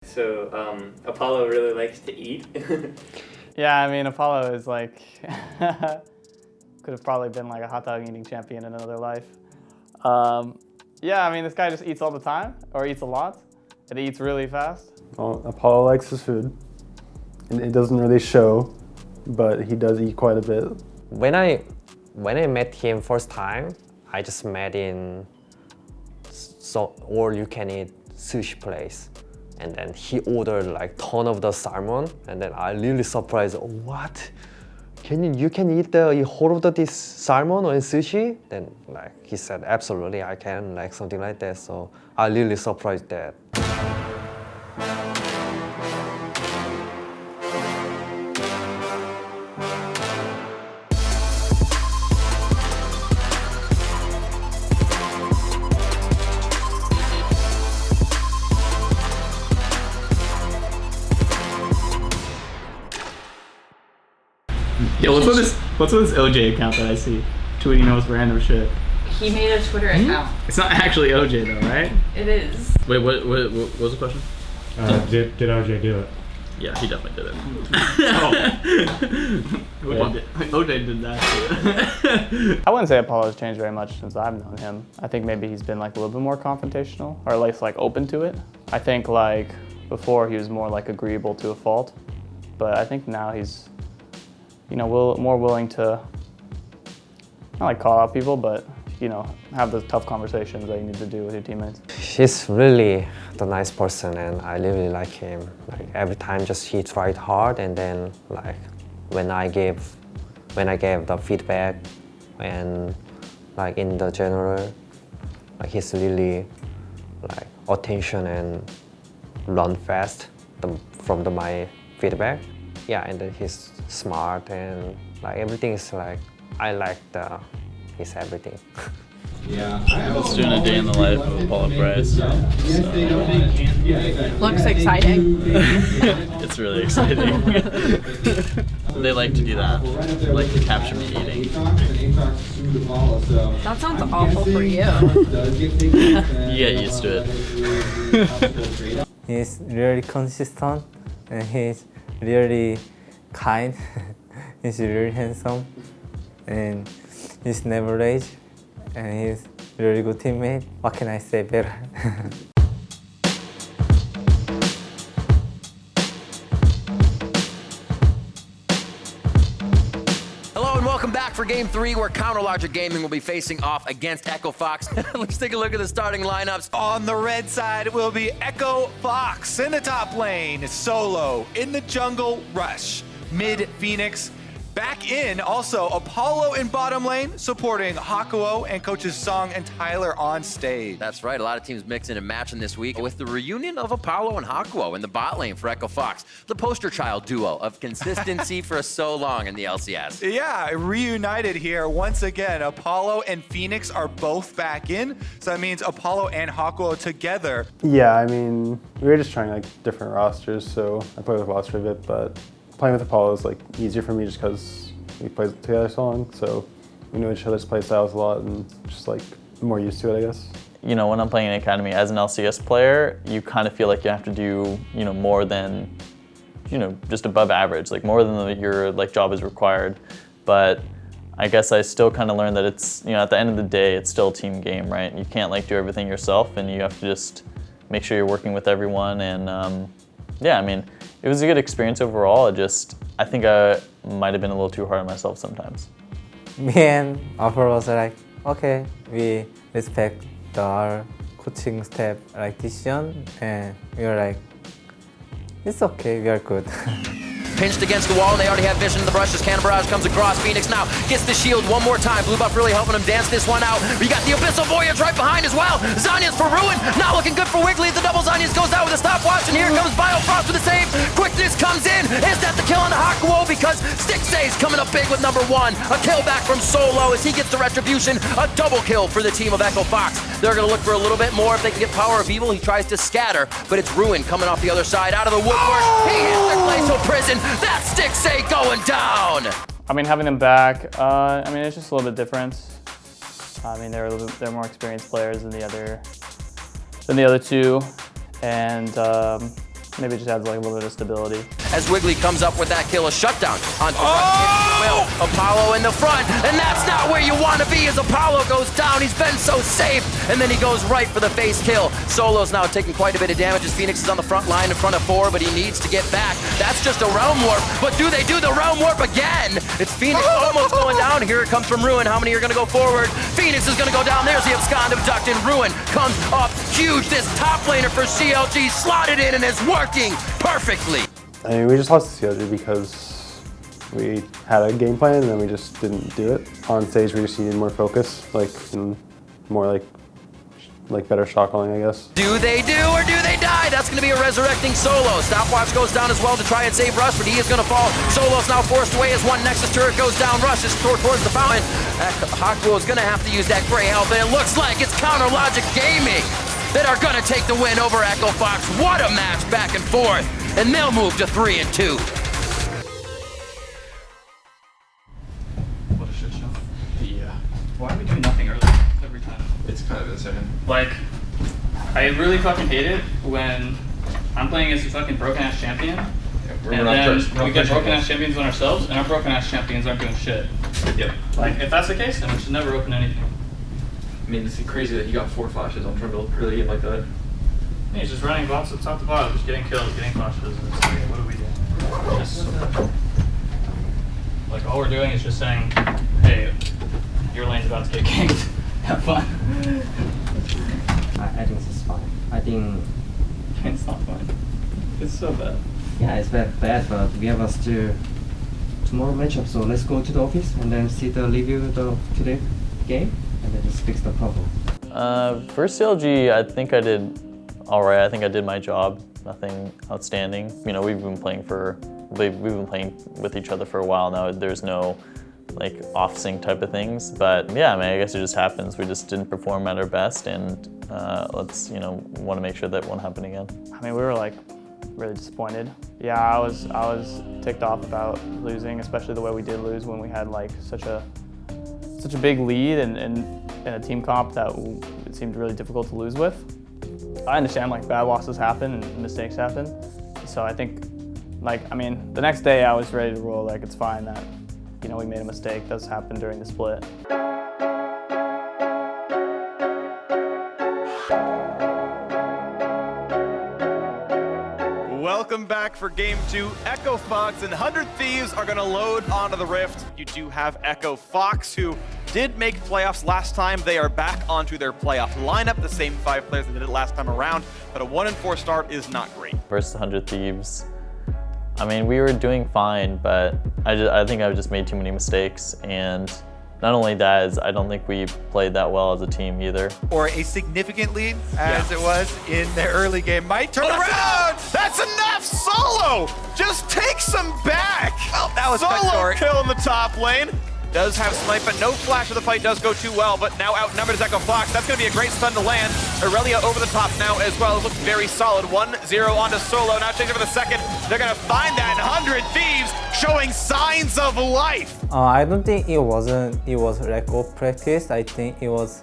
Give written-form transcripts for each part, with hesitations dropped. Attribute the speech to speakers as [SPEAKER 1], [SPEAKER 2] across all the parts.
[SPEAKER 1] So Apollo really likes to eat.
[SPEAKER 2] Yeah, I mean, Apollo is like, could have probably been like a hot dog eating champion in another life. Yeah, I mean, this guy just eats all the time, or eats a lot, and he eats really fast.
[SPEAKER 3] Well, Apollo likes his food, and it doesn't really show, but he does eat quite a bit.
[SPEAKER 4] When I met him first time, I just met in all-you-can-eat sushi place. And then he ordered like ton of the salmon, and then I really surprised. What? You can eat the whole of this salmon or sushi? Then like he said, absolutely I can, like something like that. So I really surprised that.
[SPEAKER 5] Yo, what's with this OJ account that I see? Tweeting the most random shit.
[SPEAKER 6] He made a Twitter account.
[SPEAKER 5] It's not actually OJ though, right?
[SPEAKER 6] It is.
[SPEAKER 5] Wait, what was the question?
[SPEAKER 7] Did OJ do it?
[SPEAKER 5] Yeah, he definitely did it.
[SPEAKER 2] Oh.
[SPEAKER 5] OJ did that.
[SPEAKER 2] I wouldn't say Apollo's changed very much since I've known him. I think maybe he's been like a little bit more confrontational, or at least like open to it. I think like before he was more like agreeable to a fault, but I think now he's, you know, more willing to, not like call out people, but, you know, have the tough conversations that you need to do with your teammates.
[SPEAKER 4] He's really the nice person, and I really like him. Like every time just he tried hard, and then like when I gave the feedback, and like in the general, like he's really like attention and run fast from my feedback. Yeah, and then he's smart, and like everything is like, I like his everything.
[SPEAKER 8] Yeah.
[SPEAKER 5] Let's do a day in the life of Apollo Bryce.
[SPEAKER 6] Looks exciting.
[SPEAKER 5] It's really exciting. They like to do that. They like to capture me eating.
[SPEAKER 6] That sounds awful for you.
[SPEAKER 5] You get used to it.
[SPEAKER 9] He's really consistent, and he's really kind. He's really handsome, and he's never late, and he's really good teammate. What can I say better?
[SPEAKER 10] Hello and welcome back for Game 3, where Counter Logic Gaming will be facing off against Echo Fox. Let's take a look at the starting lineups.
[SPEAKER 8] On the red side will be Echo Fox. In the top lane, Solo. In the jungle, Rush. Mid, Fenix. Back in, also Apollo in bottom lane, supporting Hakuo and coaches Song and Tyler on stage.
[SPEAKER 10] That's right, a lot of teams mixing and matching this week with the reunion of Apollo and Hakuo in the bot lane for Echo Fox, the poster child duo of consistency for so long in the LCS.
[SPEAKER 8] Yeah, reunited here once again. Apollo and Fenix are both back in, so that means Apollo and Hakuo together.
[SPEAKER 3] Yeah, I mean, we were just trying like different rosters, so I played with lots of it, but playing with Apollo is like easier for me just because we played together so long, so we know each other's play styles a lot and just like more used to it, I guess.
[SPEAKER 11] You know, when I'm playing in Academy as an LCS player, you kind of feel like you have to do, you know, more than, you know, just above average, like more than your like job is required. But I guess I still kind of learned that it's, you know, at the end of the day, it's still a team game, right? You can't like do everything yourself, and you have to just make sure you're working with everyone. And yeah, I mean, it was a good experience overall. I think I might have been a little too hard on myself sometimes.
[SPEAKER 9] Me and Apollo was like, okay, we respect our coaching staff like decision, and we were like, it's okay, we are good.
[SPEAKER 10] Pinched against the wall, and they already have vision of the brushes. Cannon Barrage comes across. Phoenix now gets the shield one more time. Blue buff really helping him dance this one out. We got the Abyssal Voyage right behind as well. Zhonya's for Ruin. Not looking good for Wiggly. The double Zhonya's goes out with a stopwatch, and here comes Biofrost with a save. Quickness comes in. Is that the kill on the Hakuo? Because Stixay's coming up big with number 1. A kill back from Solo as he gets the retribution. A double kill for the team of Echo Fox. They're going to look for a little bit more if they can get Power of Evil. He tries to scatter, but it's Ruin coming off the other side out of the woodwork. He hits the Glacial Prison. That's Stixay going down.
[SPEAKER 2] I mean, having them back, I mean, it's just a little bit different. I mean, they're more experienced players than the other two, and Maybe just adds like a little bit of stability.
[SPEAKER 10] As Wiggly comes up with that kill, a shutdown on Will. Apollo in the front, and that's not where you want to be as Apollo goes down. He's been so safe, and then he goes right for the face kill. Solo's now taking quite a bit of damage as Fenix is on the front line in front of 4, but he needs to get back. That's just a realm warp, but do they do the realm warp again? It's Fenix almost going down. Here it comes from Ruin. How many are going to go forward? Fenix is going to go down. There's the abscond abduct, and Ruin comes up huge. This top laner for CLG slotted in and is working perfectly.
[SPEAKER 3] I mean, we just lost to CLG because we had a game plan and then we just didn't do it. On stage, we just needed more focus, and more like better shot calling, I guess.
[SPEAKER 10] Do they do or do they die? That's going to be a resurrecting Solo. Stopwatch goes down as well to try and save Rush, but he is going to fall. Solo's now forced away as one Nexus turret goes down. Rush is towards the fountain. Hawkbull is going to have to use that gray help, and it looks like it's Counter Logic Gaming that are going to take the win over Echo Fox. What a match back and forth. And they'll move to 3-2.
[SPEAKER 12] What a shit show.
[SPEAKER 13] Yeah.
[SPEAKER 12] Why are we doing nothing early every time?
[SPEAKER 13] It's kind of insane.
[SPEAKER 12] Like, I really fucking hate it when I'm playing as a fucking broken ass champion.
[SPEAKER 13] Yeah,
[SPEAKER 12] and then we get broken ass champions on ourselves, and our broken ass champions aren't doing shit.
[SPEAKER 13] Yep.
[SPEAKER 12] Like, if that's the case, then we should never open anything.
[SPEAKER 13] I mean, it's crazy that he got 4 flashes on Trimble early game like that.
[SPEAKER 12] Yeah, he's just running bots at top to bottom, just getting kills, getting flashes, and it's like, what are we doing? Just, like, all we're doing is just saying, hey, your lane's about to get ganked. Have fun.
[SPEAKER 14] I think this is fine. I think
[SPEAKER 12] it's not fun. It's so bad.
[SPEAKER 14] Yeah, it's bad, but we have still tomorrow matchup. So let's go to the office and then see the review of the today game, and then just fix the problem.
[SPEAKER 11] For CLG, I think I did all right. I think I did my job. Nothing outstanding. You know, we've been playing with each other for a while now. There's no like off-sync type of things, but yeah, I mean, I guess it just happens. We just didn't perform at our best, and let's want to make sure that won't happen again.
[SPEAKER 2] I mean, we were like really disappointed. Yeah, I was ticked off about losing, especially the way we did lose when we had like such a big lead and in a team comp that it seemed really difficult to lose with. I understand like bad losses happen and mistakes happen, so I think the next day I was ready to roll. Like, it's fine that we made a mistake. That's happened during the split.
[SPEAKER 8] Welcome back for Game 2. Echo Fox and 100 Thieves are going to load onto the Rift. You do have Echo Fox, who did make playoffs last time. They are back onto their playoff lineup, the same 5 players that did it last time around, but a 1-4 start is not great.
[SPEAKER 11] Versus 100 Thieves, I mean, we were doing fine, but I think I just made too many mistakes, and not only that, is I don't think we played that well as a team either.
[SPEAKER 8] Or a significant lead, as it was in the early game. Might turn around! That's enough! Solo just takes him back! Oh, that was Solo kill in the top lane. Does have snipe, but no flash of the fight does go too well, but now outnumbered is Echo Fox. That's going to be a great stun to land. Aurelia over the top now as well. It looks very solid. 1-0 onto Solo. Now chasing for the second. They're going to find that 100 Thieves showing signs of life.
[SPEAKER 9] I don't think it was lack of practice. I think it was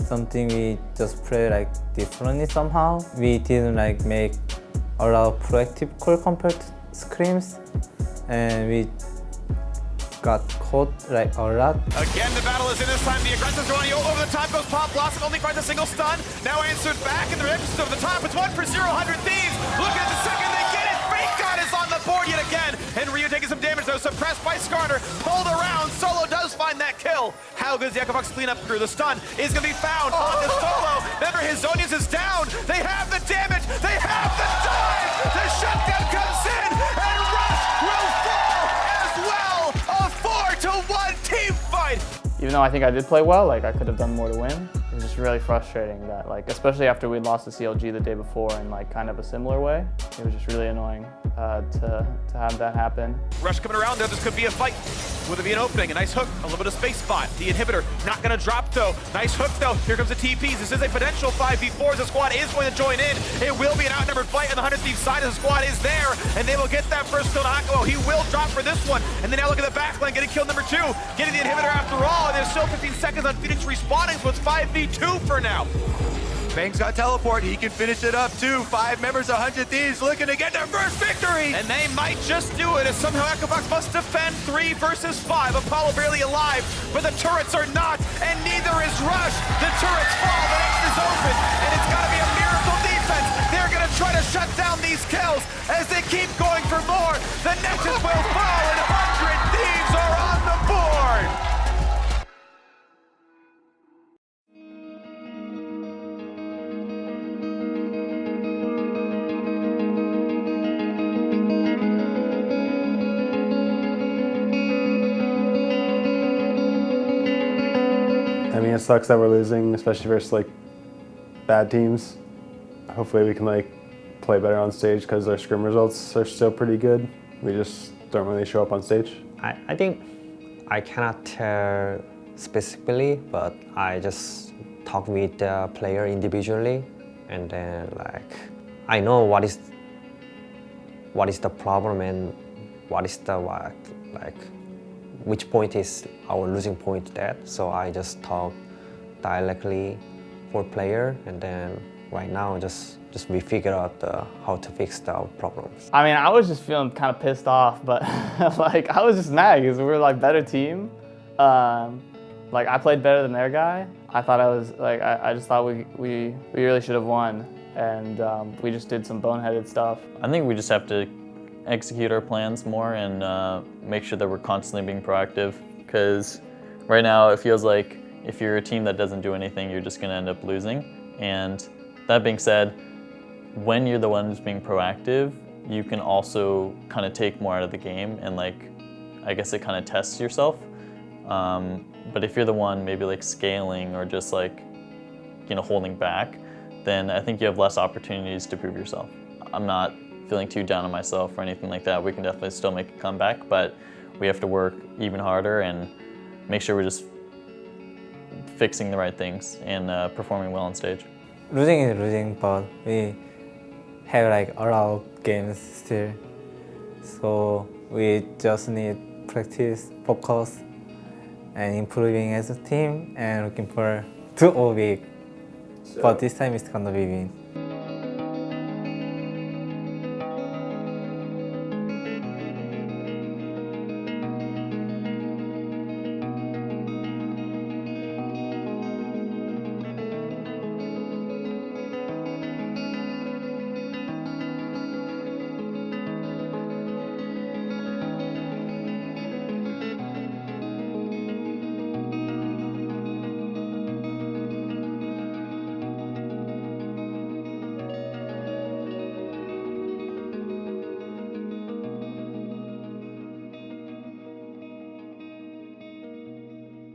[SPEAKER 9] something we just played like differently somehow. We didn't like make a lot of proactive call compared to scrims, and we got caught like a lot.
[SPEAKER 8] Again, the battle is in this time. The aggressive Geronio over the top goes Pop. Blossom only finds a single stun. Now answered back, and the Rips over the top. It's 1-0, 100 Thieves. Look at the second, they get it. Fake God is on the board yet again. And Ryu taking some damage though, suppressed by Skarner. Pulled around, Solo does find that kill. How good is the Echo Fox cleanup crew? The stun is gonna be found on the Solo. Remember, his Zonius is down. They have the damage. They have the dive. The shutdown comes in, and Rush will fall as well. A 4-1 team fight.
[SPEAKER 2] Even though I think I did play well, like I could have done more to win. It was just really frustrating that, like, especially after we lost to CLG the day before in like kind of a similar way. It was just really annoying to have that happen.
[SPEAKER 8] Rush coming around there. This could be a fight. Will there be an opening? A nice hook. A little bit of space spot. The inhibitor not going to drop though. Nice hook though. Here comes the TPs. This is a potential 5v4 as the squad is going to join in. It will be an outnumbered fight on the 100 Thieves side as the squad is there, and they will get that first kill to Hakuo. He will drop for this one, and then now look at the backline, getting kill number 2, getting the inhibitor after all, and there's still 15 seconds on Phoenix respawning, so it's 5v2 for now. Bang's got teleport. He can finish it up too. 5 members of 100 Thieves looking to get their first victory.
[SPEAKER 15] And they might just do it as somehow EchoFox must defend 3 versus 5. Apollo barely alive, but the turrets are not, and neither is Rush. The turrets fall, the next is open, and it's got to be a miracle defense. They're going to try to shut down these kills as they keep going for more. The Nexus will fall, and 100 Thieves are on the board.
[SPEAKER 3] I mean, it sucks that we're losing, especially versus like bad teams. Hopefully we can like play better on stage because our scrim results are still pretty good. We just don't really show up on stage.
[SPEAKER 4] I think I cannot tell specifically, but I just talk with the player individually, and then like I know what is the problem and what is the like which point is our losing point that. So I just talk directly for player, and then right now just we figure out how to fix the problems.
[SPEAKER 2] I mean, I was just feeling kind of pissed off, but like I was just mad because we were like better team. Like I played better than their guy. I thought I was like I just thought we really should have won, and we just did some boneheaded stuff.
[SPEAKER 11] I think we just have to execute our plans more and make sure that we're constantly being proactive, because right now it feels like if you're a team that doesn't do anything, you're just going to end up losing. And that being said, when you're the one who's being proactive, you can also kind of take more out of the game, and like I guess it kind of tests yourself. But if you're the one maybe like scaling or just like, you know, holding back, then I think you have less opportunities to prove yourself. I'm not feeling too down on myself or anything like that. We can definitely still make a comeback, but we have to work even harder and make sure we're just fixing the right things and performing well on stage.
[SPEAKER 9] Losing is losing, but we have like a lot of games still. So we just need practice, focus, and improving as a team and looking for 2 all week. But this time it's gonna be win.